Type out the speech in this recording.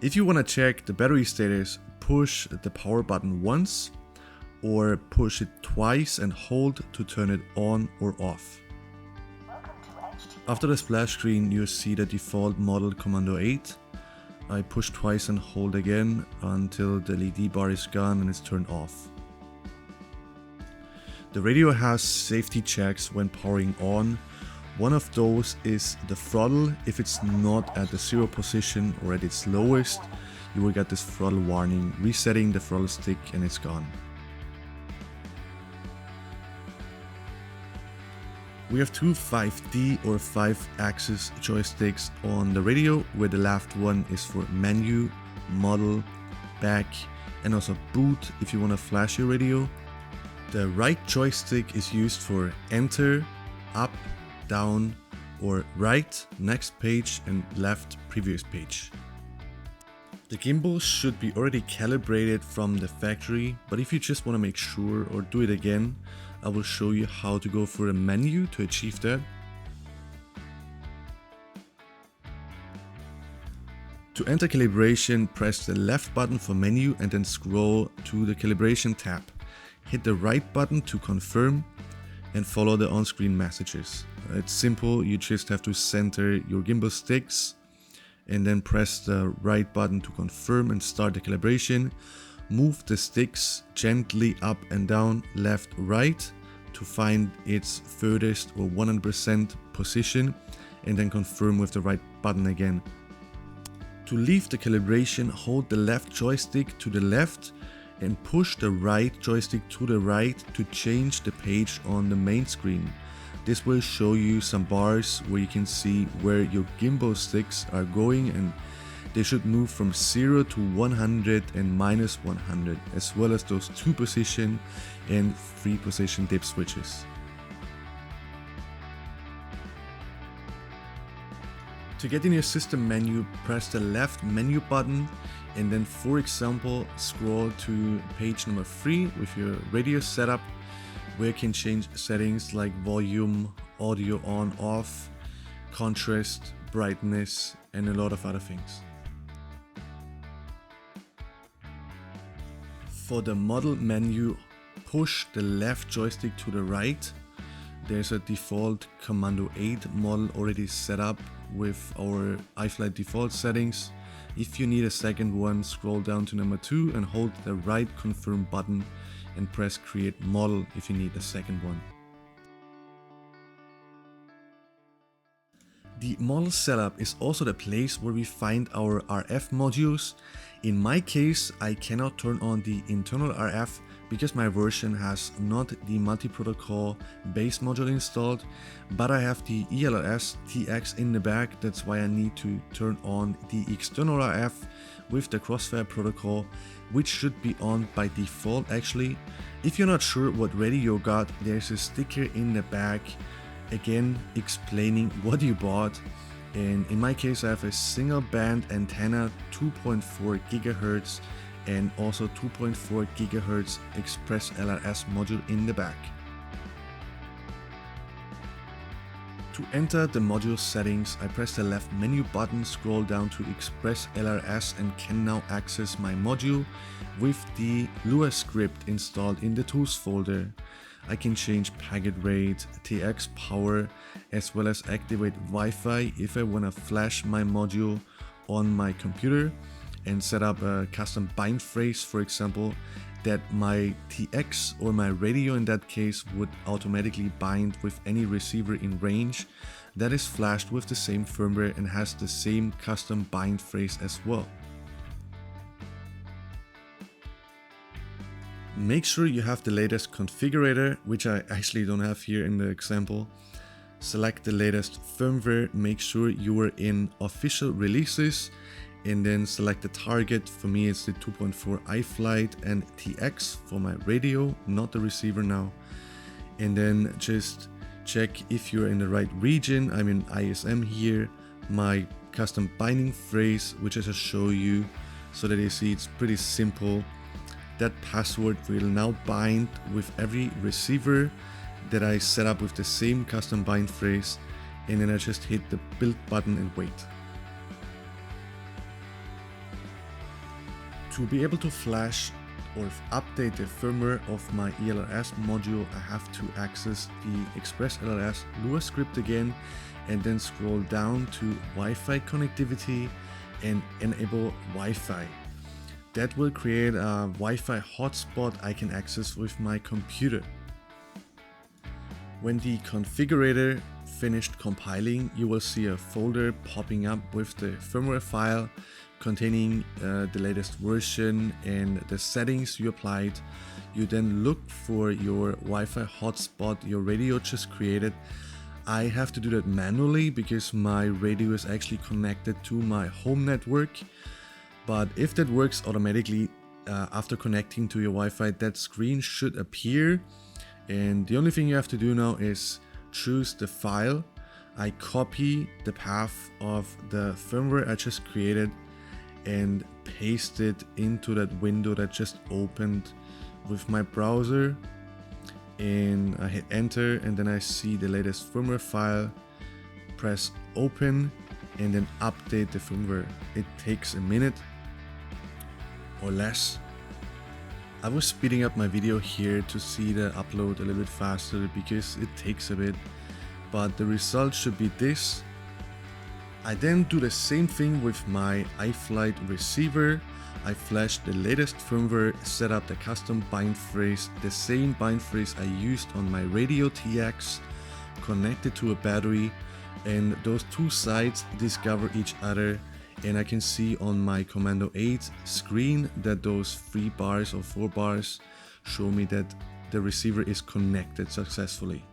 If you want to check the battery status, push the power button once or push it twice and hold to turn it on or off. After the splash screen, you see the default model Commando8. I push twice and hold again until the LED bar is gone and it's turned off. The radio has safety checks when powering on. One of those is the throttle. If it's not at the 0 position or at its lowest, you will get this throttle warning, resetting the throttle stick and it's gone. We have two 5D or 5-axis joysticks on the radio, where the left one is for menu, model, back, and also boot if you want to flash your radio. The right joystick is used for enter, up, down, or right, next page, and left, previous page. The gimbal should be already calibrated from the factory, but if you just want to make sure or do it again, I will show you how to go for a menu to achieve that. To enter calibration, press the left button for menu and then scroll to the calibration tab. Hit the right button to confirm and follow the on-screen messages. It's simple, you just have to center your gimbal sticks and then press the right button to confirm and start the calibration. Move the sticks gently up and down, left, right to find its furthest or 100% position and then confirm with the right button again. To leave the calibration, hold the left joystick to the left and push the right joystick to the right to change the page on the main screen. This will show you some bars where you can see where your gimbal sticks are going, and they should move from 0 to 100 and minus 100, as well as those 2 position and 3 position dip switches. To get in your system menu, press the left menu button and then, for example, scroll to page number 3 with your radio setup, where you can change settings like volume, audio on, off, contrast, brightness, and a lot of other things. For the model menu, push the left joystick to the right. There's a default Commando8 model already set up with our iFlight default settings. If you need a second one, scroll down to number 2 and hold the right confirm button and press create model if you need a second one. The model setup is also the place where we find our RF modules. In my case, I cannot turn on the internal RF because my version has not the multi-protocol base module installed, but I have the ELRS TX in the back. That's why I need to turn on the external RF with the Crossfire protocol, which should be on by default actually. If you're not sure what radio you got, there's a sticker in the back again explaining what you bought. And in my case, I have a single band antenna, 2.4 GHz and also 2.4 GHz Express LRS module in the back. To enter the module settings, I press the left menu button, scroll down to Express LRS and can now access my module with the Lua script installed in the tools folder. I can change packet rate, TX power, as well as activate Wi-Fi if I want to flash my module on my computer and set up a custom bind phrase, for example, that my TX or my radio in that case would automatically bind with any receiver in range that is flashed with the same firmware and has the same custom bind phrase as well. Make sure you have the latest configurator, which I actually don't have here in the example. Select the latest firmware, make sure you are in official releases, and then select the target. For me it's the 2.4 iFlight and TX for my radio, not the receiver now. And then just check if you're in the right region. I'm in ISM here, my custom binding phrase, which I just show you so that you see it's pretty simple. That password will now bind with every receiver that I set up with the same custom bind phrase, and then I just hit the build button and wait. To be able to flash or update the firmware of my ELRS module, I have to access the Express ELRS Lua script again and then scroll down to Wi-Fi connectivity and enable Wi-Fi. That will create a Wi-Fi hotspot I can access with my computer. When the configurator finished compiling, you will see a folder popping up with the firmware file containing the latest version and the settings you applied. You then look for your Wi-Fi hotspot your radio just created. I have to do that manually because my radio is actually connected to my home network. But if that works automatically after connecting to your Wi-Fi, that screen should appear. And the only thing you have to do now is choose the file. I copy the path of the firmware I just created and paste it into that window that just opened with my browser, and I hit enter, and then I see the latest firmware file. Press open and then update the firmware. It takes a minute or less. I was speeding up my video here to see the upload a little bit faster because it takes a bit, but the result should be this. I then do the same thing with my iFlight receiver. I flashed the latest firmware, set up the custom bind phrase, the same bind phrase I used on my radio TX, connected to a battery, and those two sides discover each other, and I can see on my Commando8 screen that those 3 bars or 4 bars show me that the receiver is connected successfully.